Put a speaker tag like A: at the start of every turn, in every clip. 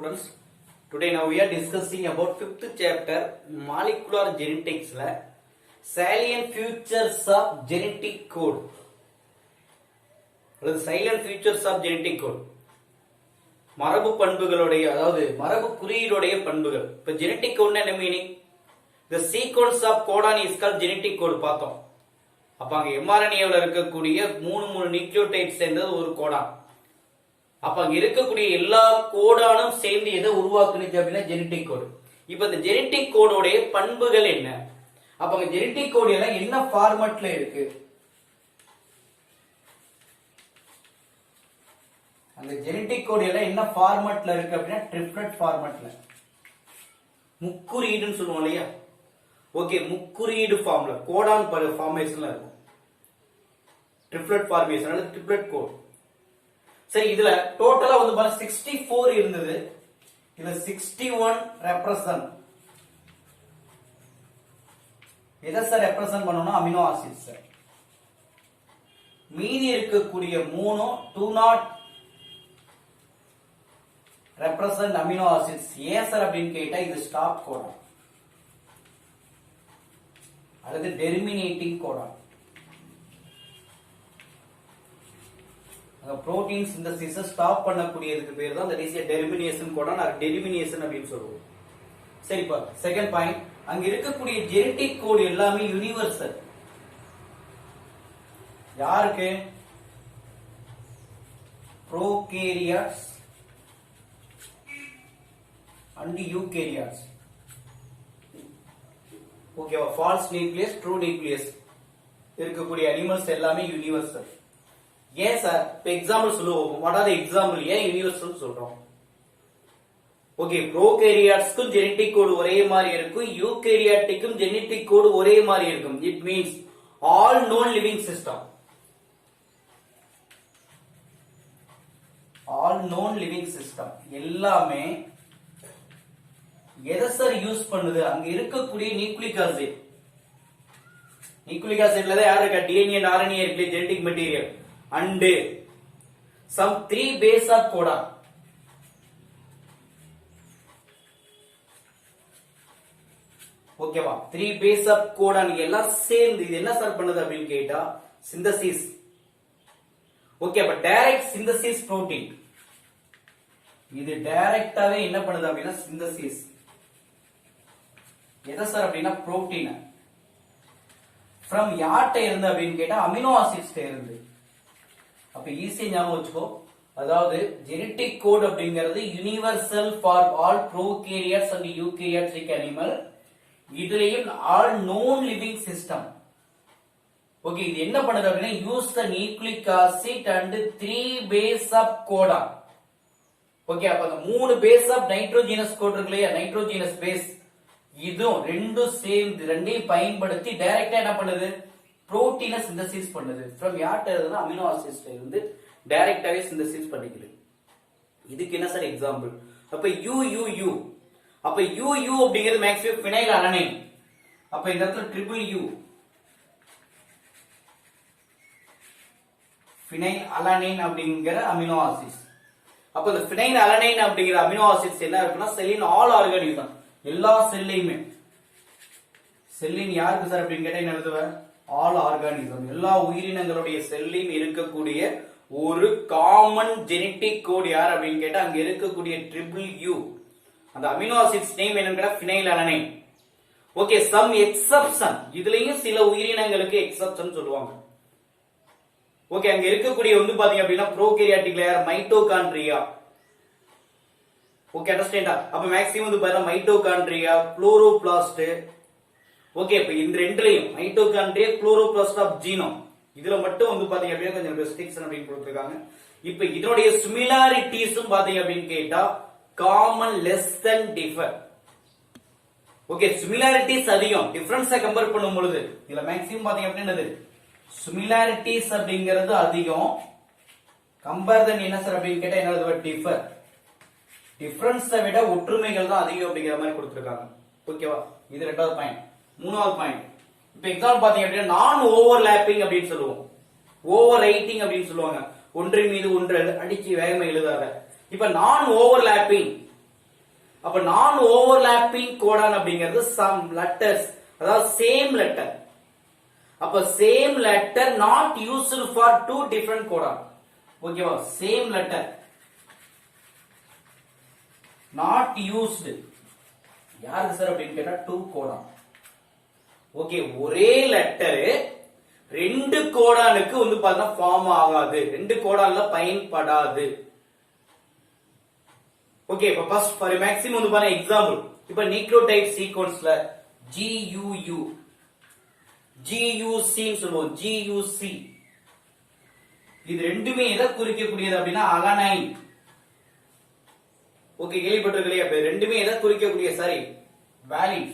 A: Students, today now we are discussing about 5th chapter molecular genetics la salient features of genetic code அல்லது silent features of genetic code மரபு பண்புகளுடைய அதாவது மரபு குறியீடுடைய பண்புகள். இப்ப genetic code என்ன meaning? the sequence of codon is called genetic code பார்த்தோம். அப்ப அங்க mRNA-ல இருக்கக்கூடிய மூணு நியூக்ளியோடைட்ஸ் சேர்ந்தது ஒரு கோடான். அப்ப அங்க இருக்கக்கூடிய எல்லா கோடானும் சேர்ந்து எதை உருவாக்குனுச்சு அப்படின்னா ஜெனடிக் கோடு. இப்ப இந்த ஜெனடிக் கோடோடைய பண்புகள் என்ன? அப்ப அங்க ஜெனடிக் கோடு எல்லாம் என்ன ஃபார்மட்ல இருக்கு? அந்த ஜெனடிக் கோடு எல்லாம் என்ன ஃபார்மட்ல இருக்கு அப்படின்னா ட்ரிப்ளெட் ஃபார்மட்ல, முக்குறியீடுன்னு சொல்லுவோம் இல்லையா? ஓகே, முக்குறியீடு ஃபார்ம்ல கோடான் ஃபார்மேஷன்ல இருக்கும். ட்ரிப்ளெட் ஃபார்மேஷன் அல்லது ட்ரிப்ளெட் கோட். சரி, இதுல டோட்டலா வந்து பாருங்க 64 இருந்தது. இதுல 61 ரெப்ரசன்ட். எதை சார் ரெப்ரசன்ட் பண்ணனும்? Amino acids. மீதி இருக்கக்கூடிய 3 do not represent amino acids. ஏன் சார் அப்படின்னு கேட்டா இது ஸ்டாப் கோடான் அல்லது terminating codon. Protein synthesis stop பண்ணக்கூடியதுக்கு பேர் தான் that is a termination codon or termination அப்படின்னு சொல்லுவோம். சரிப்பா, செகண்ட் பாயிண்ட், அங்க இருக்கக்கூடிய ஜெனடிக் கோட் எல்லாமே யுனிவர்சல். யாருக்கு? Prokaryotes and eukaryotes. ஓகேவா? ஃபால்ஸ் நியூக்ளியஸ், ட்ரூ நியூக்ளியஸ் இருக்கக்கூடிய அனிமல்ஸ் எல்லாமே யூனிவர்சல். ஏன் சார்? இப்ப எக்ஸாம்பிள் சொல்லுவோம். What are the example? ஏன் யூனிவர்சல் சொல்றோம்? ஓகே, ப்ரோகேரியாட்ஸ்க்கும் ஜெனடிக் கோட் ஒரே மாதிரி இருக்கும், யூகேரியாட்டிக்கும் ஜெனடிக் கோட் ஒரே மாதிரி இருக்கும். It means all known living system, all known living system எல்லாமே எதை சார் யூஸ் பண்ணுது? அங்க இருக்கக்கூடிய நியூக்ளிக் ஆசிட். நியூக்ளிக் ஆசிட்ல தான் யார் இருக்கா? டிஎன்ஏ அண்ட் ஆர்என்ஏ இருக்கு, genetic material. And some 3 base of codon. ஓகேவா? 3 base of codon எல்லாம் சேர்ந்து இது என்ன சார் பண்ணுது அப்படின்னு கேட்டா சிந்தசிஸ். ஓகே, அப்ப டைரக்ட் சிந்தசிஸ் புரோட்டீன். இது டைரக்டாவே என்ன பண்ணுது அப்படின்னா சிந்தசிஸ். எதை சார் அப்படின்னா புரோட்டீன். ஃப்ரம் யார்ட்ட இருந்து அப்படின்னு கேட்டா அமினோ ஆசிட்ஸ்ட இருந்து. அப்ப ஈஸியா ஞாபகம் வச்சுக்கோ. அதாவது ஜெனடிக் கோட் அப்படிங்கிறது universal for all prokaryotes and eukaryotic animal. இதுலயும் all known living system. Okay, இது என்ன பண்ணுது அப்படின்னா use the nucleic acid and 3 base of codon. Okay, அப்ப அந்த 3 பேஸ் ஆஃப் நைட்ரோஜினஸ் கோட் இருக்கு இல்லையா, நைட்ரோஜினஸ் பேஸ், இதுவும் ரெண்டும் சேர்ந்து ரெண்டையும் பயன்படுத்தி டைரக்டா என்ன பண்ணுது? புரோட்டீனை சிந்தசிஸ் பண்ணுது. ஃப்ரம் யார்ட்ட இருந்து? அமினோ ஆசிட்ஸ்ல இருந்து டைரக்டாவே சிந்தசிஸ் பண்ணிக்குது. இதுக்கு என்ன சார் எக்ஸாம்பிள்? அப்ப யூ அப்ப யூ அப்படிங்கிறது மேக்ஸிமம் ஃபினைல் அலனைன். அப்ப இந்த இடத்துல ட்ரிபிள் யூ, ஃபினைல் அலனைன் அப்படிங்கிற அமினோ ஆசிட்ஸ். அப்ப இந்த ஃபினைல் அலனைன் அப்படிங்கிற அமினோ ஆசிட்ஸ் என்ன இருக்குன்னா செல்லின் ஆல் ஆர்கானிசம், எல்லா செல்லையுமே. செல்லின் யாருக்கு சார் அப்படின்னு கேட்டா என்ன எழுதுவேன்? ஆல் ஆர்கானிசம், எல்லா உயிரினங்களுடைய செல்லில் இருக்கக்கூடிய ஒரு காமன் ஜெனடிக் கோட் யார் அப்படின்னு கேட்டா அங்க இருக்கக்கூடிய ட்ரிபிள் யூ. அந்த அமினோ ஆசிட்ஸ் நேம் என்னன்னு கேட்டா phenylalanine. Okay, some exception, இதுலயும் சில உயிரினங்களுக்கு எக்ஸப்ஷன் சொல்லுவாங்க. ஓகே, அங்க இருக்கக்கூடிய வந்து பாத்தீங்க அப்படின்னா ப்ரோகேரியாட்டிக்ல யார்? மைட்டோகாண்ட்ரியா. ஓகே, அண்டர்ஸ்டாண்டா? அப்ப மேக்ஸிமம் வந்து பாத்தீங்கன்னா மைட்டோகாண்ட்ரியா, குளோரோபிளாஸ்ட். ஓகே, இப்ப இந்த ரெண்டுலயும் மைட்டோகாண்ட்ரியா, குளோரோபிளாஸ்ட் ஆஃப் ஜீனோம், இதுல மட்டும் வந்து பாத்தீங்க அப்படின்னா கொஞ்சம் ரெஸ்ட்ரிக்ஷன் அப்படின்னு கொடுத்திருக்காங்க. இப்ப இதனுடைய சிமிலாரிட்டிஸும் பாத்தீங்க அப்படின்னு கேட்டா common less than differ. Okay, similarities அதிகம், டிஃபரன்ஸை கம்பேர் பண்ணும் பொழுது இதுல மேக்ஸிமம் பாத்தீங்க அப்படின்னா சிமிலாரிட்டிஸ் அப்படிங்கிறது அதிகம், கம்பேர் தன் என்ன சார் அப்படின்னு கேட்டா என்ன டிஃபர். டிஃபரன்ஸை விட ஒற்றுமைகள் தான் அதிகம் அப்படிங்கிற மாதிரி கொடுத்திருக்காங்க. ஓகேவா? இது ரெண்டாவது பாயிண்ட். மூணாவது பாயிண்ட், இப்ப எக்ஸாம்பிள் பாத்தீங்க அப்படின்னா நான் ஓவர்லாப்பிங் அப்படின்னு சொல்லுவோம், ஓவர் ரைட்டிங் அப்படின்னு சொல்லுவாங்க. ஒன்றின் மீது ஒன்று அடிச்சு வேகமா எழுதாத. இப்ப நான் ஓவர்லாப்பிங் அப்ப நான் ஓவர்லாப்பிங் கோடான் அப்படிங்கிறது சம் லெட்டர்ஸ், அதாவது சேம் லெட்டர். அப்ப same letter not used for two different codon. ஓகேவா? சேம் லெட்டர் நாட் யூஸ்டு யாருக்கு சார் அப்படின்னு கேட்டா டூ கோடான். ஓகே, ஒரே லெட்டர் ரெண்டு கோடானுக்கு வந்து பார்த்தா ஃபார்ம் ஆகாது, ரெண்டு கோடான்ல பயன்படாது. ஓகே, இப்ப ஃபர்ஸ்ட் ஃபார் மேக்ஸிமம் வந்து பாருங்க எக்ஸாம்பிள். இப்ப நியூக்ளியோடைட் சீக்வென்ஸ்ல GUU GUC ன்னு சொல்லுவோம். GUC இது ரெண்டுமே எதை குறிக்கக்கூடியது அப்படின்னா அலனைன். ஓகே, கேள்விப்பட்டிருக்கலையா? அப்ப ரெண்டுமே எதை குறிக்கக்கூடிய சாரி வேலின்.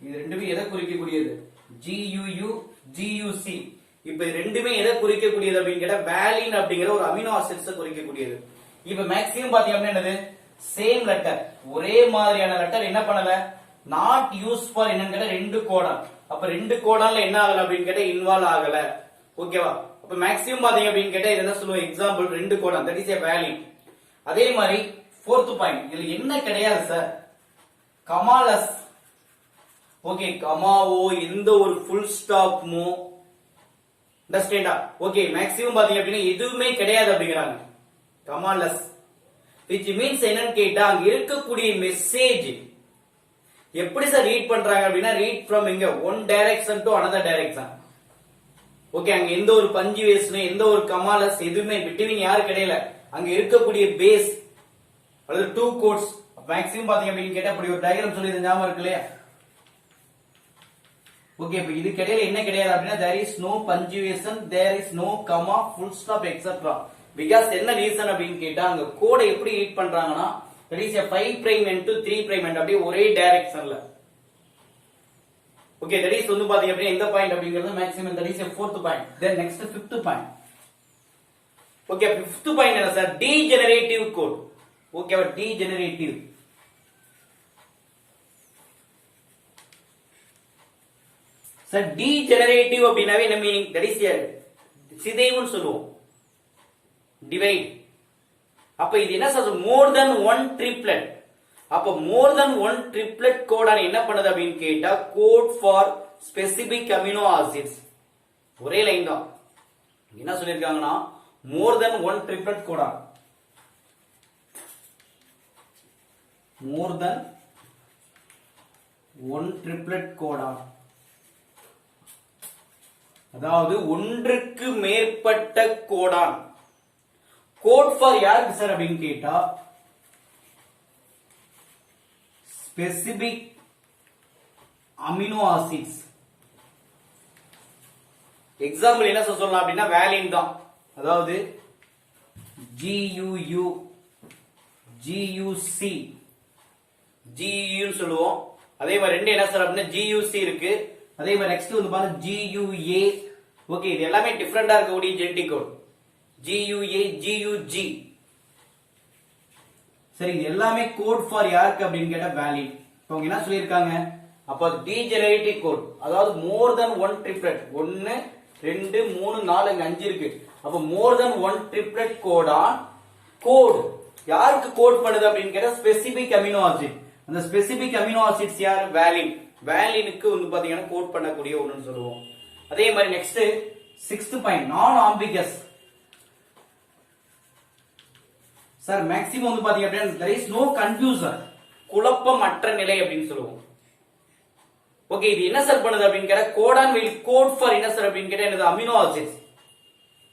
A: இது ரெண்டுமே எதை குறிக்கக்கூடியது? GUU GUC. இப்ப இது ரெண்டுமே எதை குறிக்கக்கூடியது அப்படின்னு கேட்டா வேலின் அப்படிங்கிற ஒரு அமினோ ஆசிட்ஸ் குறிக்கக்கூடியது. இப்ப மேக்ஸிமம் பாத்தீங்க அப்படின்னா என்னது? சேம் லெட்டர், ஒரே மாதிரியான லெட்டர் என்ன பண்ணல, நாட் யூஸ் ஃபார் என்னன்னு கேட்டா ரெண்டு கோடான். அப்ப ரெண்டு கோடான்ல என்ன ஆகல அப்படின்னு கேட்டா இன்வால்வ் ஆகல. ஓகேவா? அப்ப மேக்ஸிமம் பாத்தீங்க அப்படின்னு கேட்டா இது என்ன சொல்லுவோம்? எக்ஸாம்பிள் ரெண்டு கோடான், தட் இஸ் எ வேலின். அதே மாதிரி ஃபோர்த் பாயிண்ட், இதுல என்ன கிடையாது சார்? கமாலஸ். ஓகே, கமாவோ எந்த ஒரு ஃபுல் ஸ்டாப்மோ அண்டர்ஸ்டாண்டா? ஓகே, மேக்ஸிமம் பாத்தீங்க அப்படின்னா எதுவுமே கிடையாது அப்படிங்கிறாங்க. கமாலஸ் which means என்னன்னு கேட்டா அங்க இருக்கக்கூடிய மெசேஜ் எப்படி சார் ரீட் பண்றாங்க அப்படின்னா ரீட் ஃப்ரம் இங்க one direction to another direction. Okay, அங்க எந்த ஒரு பஞ்சுவேஷன் எந்த ஒரு கமாலஸ் எதுவுமே பிட்வீன் யாரு கிடையல. அங்க இருக்கக்கூடிய பேஸ் அல்லது டூ கோட்ஸ் மேக்ஸிமம் பாத்தீங்க அப்படின்னு கேட்டா அப்படி ஒரு டயக்ராம் சொல்லி ஞாபகம் இருக்கு இல்லையா? ஓகே, இப்ப இது கிடையாது என்ன கிடையாது அப்படின்னா there is no punctuation, there is no comma, full stop etc. because என்ன ரீசன் அப்படின்னு கேட்டா அங்க கோடை எப்படி ரீட் பண்றாங்கன்னா that is a 5 prime into 3 prime and அப்படியே ஒரே டைரக்ஷன்ல. ஓகே, that is வந்து பாத்தீங்க அப்படின்னா இந்த பாயிண்ட் அப்படிங்கிறது maximum that is a fourth point. then next fifth point. Okay, fifth point என்ன சார்? degenerative code. ஓகேவா? degenerative சார் degenerative அப்படினாவே என்ன மீனிங்? that is a சிதைவுன்னு சொல்லுவோம், டிவைட். அப்ப இது என்ன சார்? மோர் தென் ஒன் ட்ரிப்ளெட். அப்ப மோர் தென் ஒன் ட்ரிப்ளெட் கோடான் என்ன பண்ணுது அப்படின்னு கேட்டா code for specific amino acids. ஒரே லைன் தான். என்ன சொல்லிருக்காங்கன்னா மோர் தென் ஒன் ட்ரிப்ளெட் கோடான், மோர் தென் ஒன் ட்ரிப்ளெட் கோடான், அதாவது ஒன்றுக்கு மேற்பட்ட கோடான். கோட் ஃபார் யாருக்கு சார் அப்படின்னு கேட்டா ஸ்பெசிபிக் அமினோ ஆசிட்ஸ். எக்ஸாம்பிள் என்ன சொல்லலாம் அப்படின்னா வேலின் தான். அதாவது GUU GUC GUU சொல்லுவோம். அதே மாதிரி ரெண்டு என்ன சார் அப்படின்னா GUC இருக்கு. அதே மாதிரி நெக்ஸ்ட் வந்து பாருங்க GUA. ஓகே, இது எல்லாமே டிஃபரெண்டா இருக்கக்கூடிய ஜெனடிக் கோட். GUA GUG. சரி, இது எல்லாமே கோட் ஃபார் யாருக்கு அப்படின்னு கேட்டா வேலிட். அவங்க என்ன சொல்லியிருக்காங்க? அப்ப degenerative கோட், அதாவது மோர் தென் ஒன் ட்ரிப்ளெட், 1 2 3 4 5 இருக்கு. அப்ப மோர் தென் ஒன் ட்ரிப்ளெட் கோடான் கோட் யாருக்கு கோட் பண்ணுது அப்படின்னு கேட்டா ஸ்பெசிபிக் அமினோ ஆசிட். அந்த ஸ்பெசிபிக் அமினோ ஆசிட்ஸ் யார்? வேலின். வேலினுக்கு வந்து பாத்தீங்கன்னா கோட் பண்ணக்கூடிய ஒண்ணுன்னு சொல்லுவோம். அதே மாதிரி நெக்ஸ்ட் 6th பாயிண்ட், நான் ஆம்பிகஸ். சார் மேக்ஸிமம் வந்து பாத்தீங்க அப்படின்னா there is no confusion, குழப்பமற்ற நிலை அப்படின்னு சொல்லுவோம். ஓகே, இது என்ன சார் பண்ணுது அப்படின்னு கேட்டா கோடான் will கோட் ஃபார் என்ன சார் அப்படின்னு கேட்டா என்னது? Amino acids.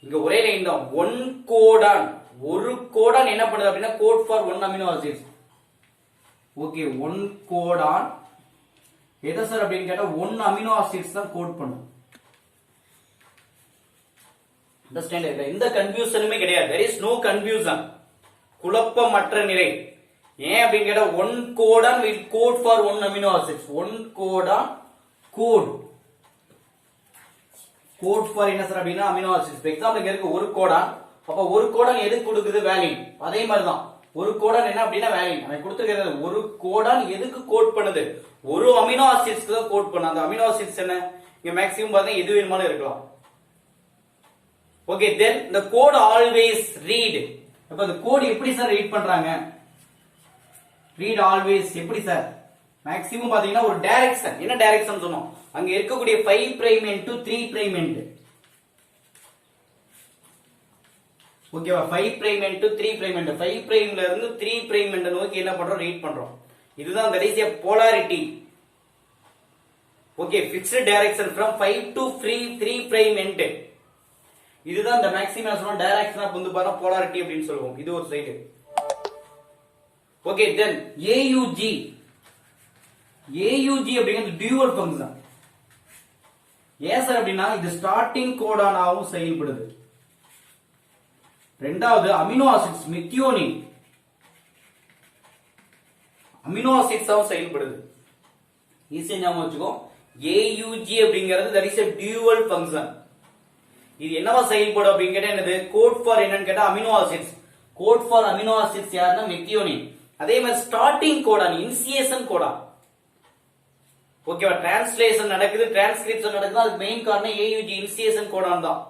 A: இங்க ஒரே லைன் தான், ஒன் கோடான், ஒரு கோடான் என்ன பண்ணுது அப்படின்னா code for one amino acids. Okay, one codon எதை சார் அப்படின்னு கேட்டா ஒன் அமினோ ஆசிட்ஸ் தான் கோட் பண்ணும். அண்டர்ஸ்டாண்ட்? எந்த கன்ஃபியூஷனுமே கிடையாது. there is no confusion, குழப்பமற்ற நிலை. ஏன் அப்படின்னு கேட்டா one codon will code for one amino acids. One codon code code for என்ன சார் அப்படின்னா அமினோ ஆசிட்ஸ். எக்ஸாம்பிள் இருக்கு ஒரு கோடான். அப்ப ஒரு கோடான் எது கொடுக்குது? வேலின். அதே மாதிரி தான் ஒரு கோடான் என்ன அப்படின்னா வேலின். அவன் கொடுத்துருக்கிறது ஒரு கோடான் எதுக்கு கோட் பண்ணுது? ஒரு அமினோ ஆசிட்ஸ்க்கு தான் கோட் பண்ணு. அந்த அமினோ ஆசிட்ஸ் என்ன? இங்க மேக்ஸிமம் பாத்தீங்கன்னா எது வேணுமாலும் இருக்கலாம். Okay, then the code always read அப்ப அந்த கோட் எப்படி சார் ரீட் பண்றாங்க? ரீட் ஆல்வேஸ் எப்படி சார்? மேக்ஸிமம் பாத்தீங்கன்னா ஒரு டைரக்ஷன், என்ன டைரக்ஷன் சொன்னோம்? அங்க இருக்கக்கூடிய 5 பிரைம் இன்டு 3 பிரைம் இன்டு, ஓகேவா? 5 பிரைம் இன்டு 3 பிரைம் இன்டு, 5 பிரைம்ல இருந்து 3 பிரைம் இன்டு நோக்கி என்ன பண்றோம்? ரீட் பண்றோம். இதுதான் that is a polarity. Okay, fixed direction from 5 to 3 prime end. இதுதான் the maximum சொல்றோம் டைரக்ஷன் ஆஃப் வந்து பாத்தா polarity அப்படினு சொல்லுவோம். இது ஒரு சைடு. ஓகே, then AUG அப்படிங்கிறது டியூவல் ஃபங்க்ஷன். ஏன் சார் அப்படின்னா இது ஸ்டார்டிங் கோடானாவும் செயல்படுது. ரெண்டாவது அமினோ ஆசிட்ஸ் மெத்தியோனின் அமினோ ஆசிட்ஸாவும் செயல்படுது. ஈஸியா ஞாபகம் வச்சுக்கோ. AUG அப்படிங்கிறது that is a dual function. இது என்னவா செயல்படும் அப்படின்னு கேட்டா என்னது? கோட் ஃபார் என்னன்னு கேட்டா amino acids. Code for amino acids யாருன்னா மெத்தியோனின். அதே மாதிரி ஸ்டார்டிங் கோடான் இனிஷியேஷன் கோடான். ஓகேவா? டிரான்ஸ்லேஷன் நடக்குது, டிரான்ஸ்கிரிப்ஷன் நடக்குது, அதுக்கு மெயின் காரணம் AUG இனிஷியேஷன் கோடான் தான்.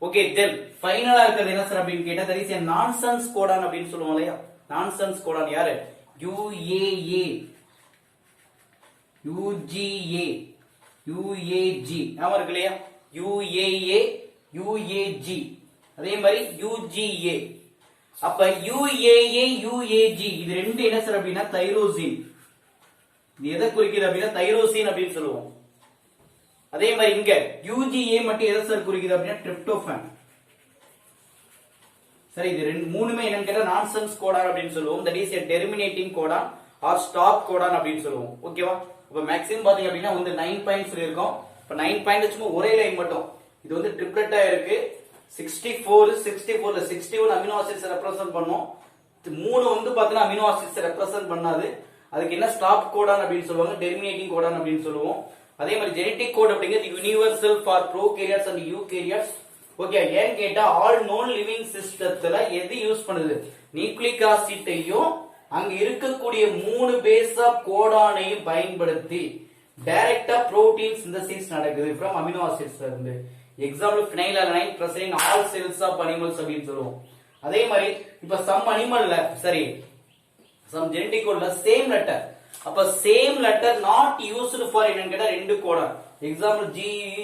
A: ஓகே, தென் ஃபைனலா இருக்கிறது என்ன சார் அப்படின்னு கேட்டா that is a nonsense Godan அப்படின்னு சொல்லுவோம் இல்லையா? நான்சென்ஸ் கோடான் யாரு? UAA UGA UAG நாம இருக்கு இல்லையா? UAA UAG அதே மாதிரி UGA. அப்ப UAA UAG இது ரெண்டு என்ன சார் அப்படின்னா தைரோசின். இது எதை குறிக்குது அப்படின்னா தைரோசின் அப்படின்னு சொல்லுவோம். அதே மாதிரி இங்க UGA மட்டும் எதை சார் குறிக்குது அப்படின்னா டிரிப்டோபான். சரி, இது ரெண்டு மூணுமே என்னன்னு கேட்டா நான்சென்ஸ் கோடான் அப்படின்னு சொல்லுவோம். That is a terminating codon or stop codon அப்படின்னு சொல்லுவோம். ஓகேவா? அப்ப மேக்ஸிமம் பாத்தீங்க அப்படின்னா வந்து 9 பாயிண்ட்ஸ் இருக்கும். இப்ப 9 பாயிண்ட் சும்மா ஒரே லைன் மட்டும். இது வந்து ட்ரிப்ளெட்டா இருக்கு. 64ல 61 அமினோ ஆசிட்ஸ் ரெப்ரசன்ட் பண்ணும். மூணு வந்து பாத்தீங்கன்னா அமினோ ஆசிட்ஸ் ரெப்ரசன்ட் பண்ணாது. அதுக்கு என்ன ஸ்டாப் கோடான் அப்படின்னு சொல்லுவாங்க, டெர்மினேட்டிங் கோடான் அப்படின்னு சொல்லுவோம். அதே மாதிரி ஜெனடிக் கோட் அப்படிங்கிறது universal for prokaryotes and eukaryotes. Okay, ஏன் கேட்டா ஆல் நோன் லிவிங் சிஸ்டத்துல எது யூஸ் பண்ணுது? நியூக்ளிக் ஆசிட்டையும் அங்க இருக்கக்கூடிய 3 பேஸ் ஆஃப் கோடானையும் பயன்படுத்தி டைரக்டா புரோட்டீன் சிந்தசிஸ் நடக்குது ஃப்ரம் அமினோ ஆசிட்ஸ்ல இருந்து. Example phenylalanine present in all cells of animals அப்படின்னு சொல்லுவோம். அதே மாதிரி இப்ப சம் அனிமல்ல சரி சம் ஜெனடிக் கோட்ல சேம் லெட்டர். அப்ப same letter not used for என்னன்னு கேட்டா ரெண்டு கோடான். எக்ஸாம்பிள்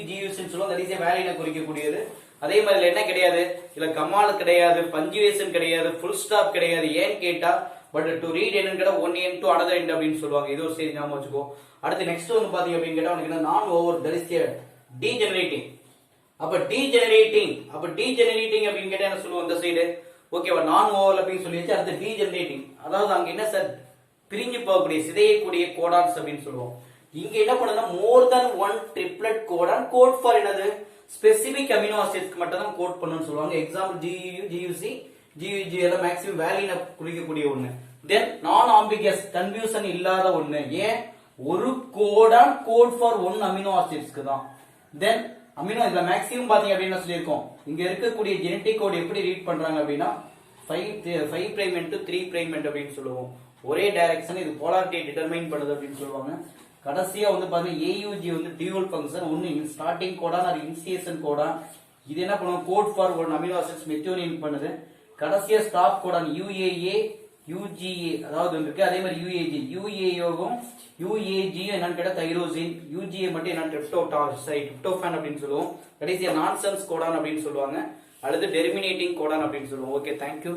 A: GUC சொல்லுவோம். தட் இஸ் a வேல்யூனை குறிக்கக்கூடியது. அதே மாதிரி என்ன கிடையாது? இல்ல கமால் கிடையாது, பஞ்சுவேஷன் கிடையாது, ஃபுல் ஸ்டாப் கிடையாது. ஏன் கேட்டா பட் டு ரீட் என்னன்னு கேட்டா one N to another end அப்படின்னு சொல்லுவாங்க. இது ஒரு சரி ஞாபகம் வச்சுக்கோ. அடுத்து நெக்ஸ்ட் வந்து பாத்தீங்க அப்படின்னு கேட்டா உனக்கு என்ன நான் ஓவர் தட் இஸ் டீஜெனரேட்டிங். அப்ப டீஜெனரேட்டிங் அப்படின்னு கேட்டா என்ன சொல்லுவோம் இந்த சைடு? ஓகேவா? நான் ஓவர் அப்படின்னு சொல்லியாச்சு. அடுத்து டீஜெனரேட்டிங், அதாவது அங்க என்ன சார் பிரிஞ்சு போகக்கூடிய சிதையக்கூடிய கோடான்ஸ் அப்படின்னு சொல்லுவோம். இங்க என்ன பண்ணுன்னா more then one triplet codon code for என்னது? ஸ்பெசிபிக் அமினோ ஆசிட்ஸ்க்கு மட்டும் தான் கோட் பண்ணணும்னு சொல்லுவாங்க. எக்ஸாம்பிள் GUU GUC GUG எல்லாம் மேக்ஸிமம் வேல்யூனை குறிக்கக்கூடிய ஒண்ணு. தென் நான் ஆம்பிகஸ் கன்ஃபியூஷன் இல்லாத ஒண்ணு. ஏன்? ஒரு codon code for one amino ஆசிட்ஸ்க்கு தான். தென் அமினோ இதுல மேக்ஸிமம் பாத்தீங்க அப்படின்னு சொல்லியிருக்கோம். இங்க இருக்கக்கூடிய ஜெனடிக் கோட் எப்படி ரீட் பண்றாங்க அப்படின்னா 5 பிரைம் இன்டு 3 பிரைம் இன்டு அப்படின்னு சொல்லுவோம். ஒரே டைரக்ஷன். இது போலாரிட்டியை டிட்டர்மைன் பண்ணுது அப்படின்னு சொல்லுவாங்க. கடைசியா வந்து பாத்தீங்கன்னா AUG வந்து டியூவல் ஃபங்க்ஷன். ஒன்னு ஸ்டார்டிங் கோடான் அது இனிஷியேஷன் கோடான். இது என்ன பண்ணுவோம்? Code for one amino acids methionine பண்ணுது. கடைசியா ஸ்டாப் கோடான் UAA UGA அதாவது இருக்கு. அதே மாதிரி UAG UAOவும் UAG என்னன்னு கேட்டா தைரோசின். UGA மட்டும் என்ன டிரிப்டோபான் அப்படின்னு சொல்லுவோம். கடைசியா நான்சென்ஸ் கோடான் அப்படின்னு சொல்லுவாங்க. அடுத்து டெர்மினேட்டிங் கோடான் அப்படின்னு சொல்லுவோம். Okay, thank you.